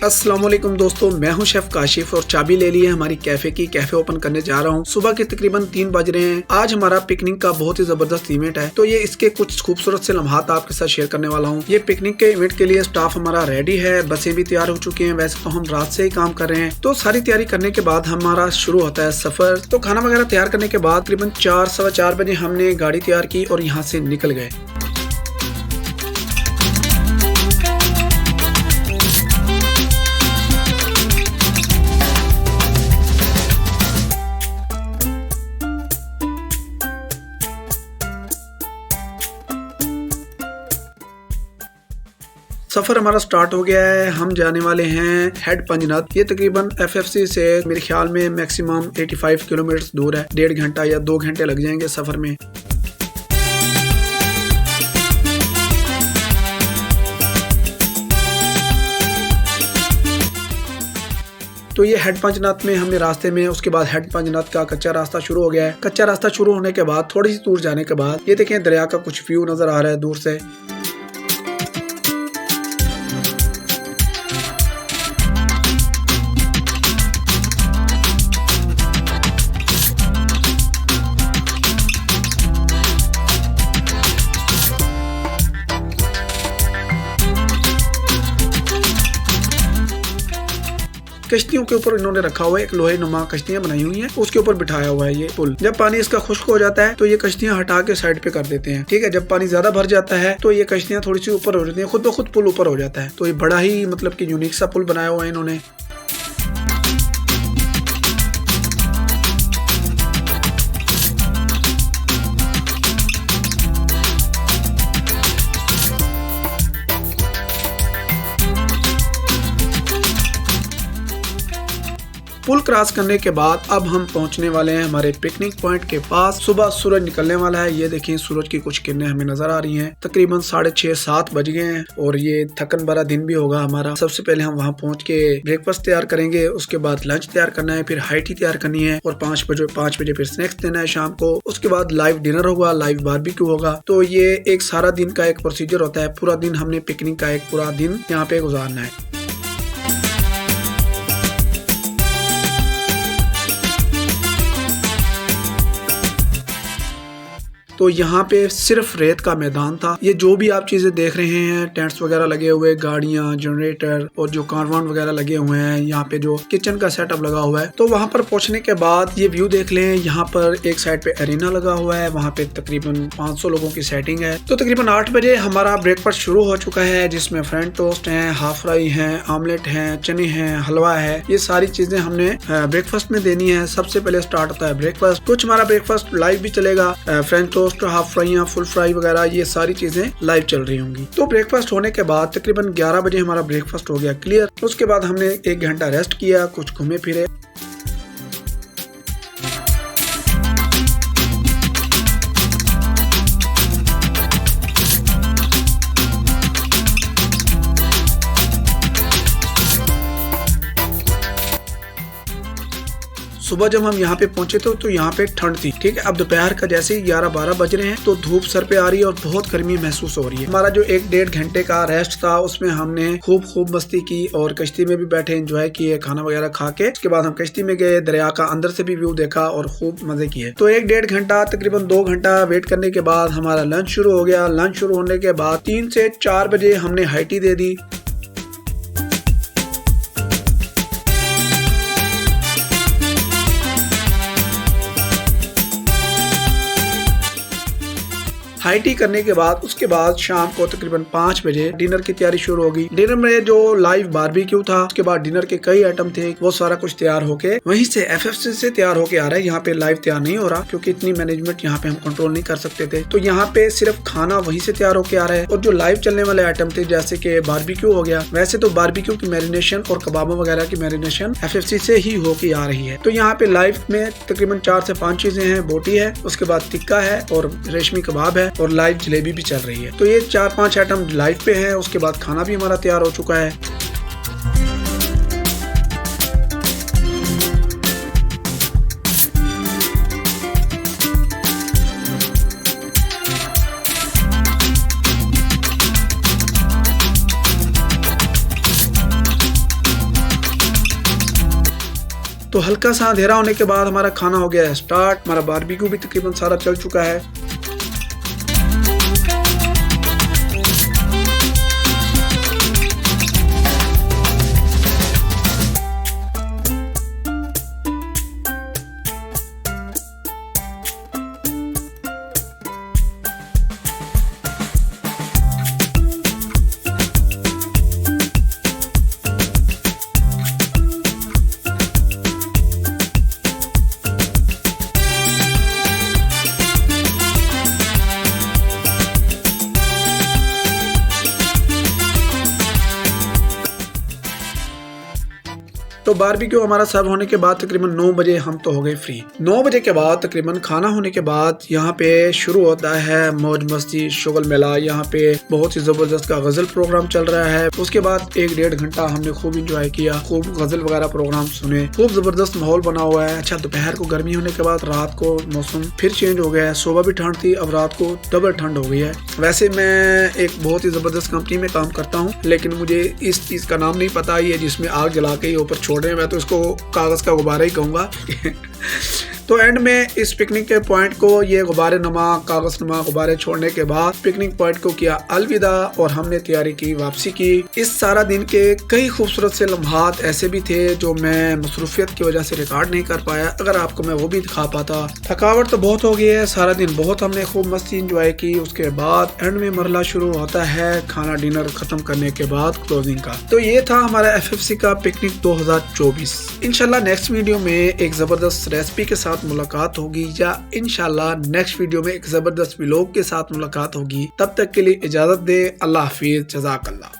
अस्सलाम वालेकुम दोस्तों, मैं हूं शेफ काशिफ और चाबी ले ली है हमारी कैफे की। कैफे ओपन करने जा रहा हूं। सुबह के तकरीबन 3 बज रहे हैं। आज हमारा पिकनिक का बहुत ही जबरदस्त इवेंट है, तो ये इसके कुछ खूबसूरत से लम्हात आपके साथ शेयर करने वाला हूं। ये पिकनिक के इवेंट के लिए स्टाफ हमारा रेडी है, बसें भी तैयार हो चुकी हैं। वैसे तो हम रात से ही काम कर रहे हैं, तो सारी तैयारी करने के बाद हमारा शुरू होता है सफर। तो खाना वगैरह तैयार करने के बाद तकरीबन 4 सवा 4 बजे हमने गाड़ी तैयार की और यहाँ से निकल गए। सफर हमारा स्टार्ट हो गया है। हम जाने वाले हैं हेड पंजनाथ। ये तकरीबन एफएफसी से मेरे ख्याल में मैक्सिमम 85 किलोमीटर दूर है। 1.5 घंटा या 2 घंटे लग जाएंगे सफर में। तो ये हेड पंजनाथ में हमने रास्ते में, उसके बाद हेड पंजनाथ का कच्चा रास्ता शुरू हो गया है। कच्चा रास्ता शुरू होने के बाद थोड़ी सी दूर जाने के बाद ये देखें दरिया का कुछ व्यू नजर आ रहा है दूर से। कश्तियों के ऊपर इन्होंने रखा हुआ है, एक लोहे नुमा कश्तियां बनाई हुई हैं, उसके ऊपर बिठाया हुआ है ये पुल। जब पानी इसका खुश्क हो जाता है तो ये कश्तियां हटा के साइड पे कर देते हैं। ठीक है, जब पानी ज्यादा भर जाता है तो ये कश्तियां थोड़ी सी ऊपर हो जाती हैं, खुद ब खुद पुल ऊपर हो जाता है। तो ये बड़ा ही मतलब कि यूनिक सा पुल बनाया हुआ है इन्होंने। पुल क्रॉस करने के बाद अब हम पहुंचने वाले हैं हमारे पिकनिक पॉइंट के पास। सुबह सूरज निकलने वाला है। ये देखिए सूरज की कुछ किरणें हमें नजर आ रही हैं। तकरीबन 6:30-7 बज गए हैं और ये थकन भरा दिन भी होगा हमारा। सबसे पहले हम वहां पहुंच के ब्रेकफास्ट तैयार करेंगे, उसके बाद लंच तैयार करना है, फिर हाई टी तैयार करनी है और 5 बजे फिर स्नैक्स देना है शाम को। उसके बाद लाइव डिनर होगा, लाइव बारबेक्यू होगा। तो ये एक सारा दिन का एक प्रोसीजर होता है। पूरा दिन हमने पिकनिक का एक पूरा दिन यहाँ पे गुजारना है। तो यहाँ पे सिर्फ रेत का मैदान था। ये जो भी आप चीजें देख रहे हैं, टेंट्स वगैरह लगे हुए, गाड़ियां, जनरेटर और जो कारवान वगैरह लगे हुए हैं, यहाँ पे जो किचन का सेटअप लगा हुआ है। तो वहाँ पर पहुंचने के बाद ये व्यू देख लें। यहाँ पर एक साइड पे एरिना लगा हुआ है, वहाँ पे तकरीबन 500 लोगों की सेटिंग है। तो तकरीबन 8 बजे हमारा ब्रेकफास्ट शुरू हो चुका है, जिसमें फ्रेंच टोस्ट है, हाफ फ्राई है, आमलेट है, चने हैं, हलवा है। ये सारी चीजें हमने ब्रेकफास्ट में देनी है। सबसे पहले स्टार्ट होता है ब्रेकफास्ट। कुछ हमारा ब्रेकफास्ट लाइव भी चलेगा, French toast, half fry, full fry वगैरह, ये सारी चीजें लाइव चल रही होंगी। तो ब्रेकफास्ट होने के बाद तकरीबन 11 बजे हमारा ब्रेकफास्ट हो गया क्लियर। उसके बाद हमने 1 घंटा रेस्ट किया, कुछ घूमे फिरे। सुबह जब हम यहाँ पे पहुंचे तो यहाँ पे ठंड थी। ठीक है, अब दोपहर का जैसे ही 11-12 बज रहे हैं तो धूप सर पे आ रही है और बहुत गर्मी महसूस हो रही है। हमारा जो 1-1.5 घंटे का रेस्ट था उसमें हमने खूब मस्ती की और कश्ती में भी बैठे, एंजॉय किए, खाना वगैरह खा के। उसके बाद हम कश्ती में गए, दरिया का अंदर से भी व्यू देखा और खूब मजे किए। तो 1-1.5 घंटा तकरीबन 2 घंटा वेट करने के बाद हमारा लंच शुरू हो गया। लंच शुरू होने के बाद 3 से 4 बजे हमने हाई टी दे दी। हाई टी करने के बाद उसके बाद शाम को तकरीबन 5 बजे डिनर की तैयारी शुरू होगी। डिनर में जो लाइव बारबेक्यू था, उसके बाद डिनर के कई आइटम थे, वो सारा कुछ तैयार होके वहीं से एफएफसी से तैयार होके आ रहा है। यहाँ पे लाइव तैयार नहीं हो रहा क्योंकि इतनी मैनेजमेंट यहाँ पे हम कंट्रोल नहीं कर सकते थे। तो यहाँ पे सिर्फ खाना वहीं से तैयार होके आ रहा है। और जो लाइव चलने वाले आइटम थे जैसे कि बारबेक्यू हो गया, वैसे तो बारबेक्यू की मैरिनेशन और कबाबों वगैरह की मैरिनेशन एफएफसी से ही होके आ रही है। तो यहाँ पे लाइव में तकरीबन 4 से 5 चीजें हैं। बोटी है, उसके बाद टिक्का है और रेशमी कबाब है और लाइव जलेबी भी चल रही है। तो ये 4-5 आइटम लाइव पे है। उसके बाद खाना भी हमारा तैयार हो चुका है। तो हल्का सा अंधेरा होने के बाद हमारा खाना हो गया है स्टार्ट। हमारा बारबेक्यू भी तकरीबन सारा चल चुका है। तो बारबेक्यू हमारा सर्व होने के बाद तकरीबन 9 बजे हम तो हो गए फ्री। 9 बजे के बाद तकरीबन खाना होने के बाद यहाँ पे शुरू होता है मौज मस्ती शुगल मेला। यहाँ पे बहुत ही जबरदस्त का गजल प्रोग्राम चल रहा है। उसके बाद 1-1.5 घंटा हमने खूब इंजॉय किया, खूब गजल वगैरह प्रोग्राम सुने, खूब जबरदस्त माहौल बना हुआ है। अच्छा, दोपहर को गर्मी होने के बाद रात को मौसम फिर चेंज हो गया है। सुबह भी ठंड थी, अब रात को डबल ठंड हो गई है। वैसे मैं एक बहुत ही जबरदस्त कंपनी में काम करता हूँ, लेकिन मुझे इस चीज का नाम नहीं पता ये जिसमें आग जला के ऊपर छोड़ रहे हैं। मैं तो इसको कागज का गुब्बारा ही कहूंगा। तो एंड में इस पिकनिक के पॉइंट को ये गुब्बारे नमा कागज नमा गुब्बारे छोड़ने के बाद पिकनिक पॉइंट को किया अलविदा और हमने तैयारी की वापसी की। इस सारा दिन के कई खूबसूरत से लम्हात ऐसे भी थे जो मैं मसरूफियत की वजह से रिकॉर्ड नहीं कर पाया। अगर आपको मैं वो भी दिखा पाता। थकावट तो बहुत हो गई है, सारा दिन बहुत हमने खूब मस्ती इंजॉय की। उसके बाद एंड में मरला शुरू होता है खाना डिनर खत्म करने के बाद क्लोजिंग का। तो ये था हमारा FFC का पिकनिक 2024। इंशाल्लाह नेक्स्ट वीडियो में एक जबरदस्त रेसिपी के साथ मुलाकात होगी, या इंशाल्लाह नेक्स्ट वीडियो में एक जबरदस्त व्लॉग के साथ मुलाकात होगी। तब तक के लिए इजाजत दे। अल्लाह हाफिज, जज़ाकल्लाह।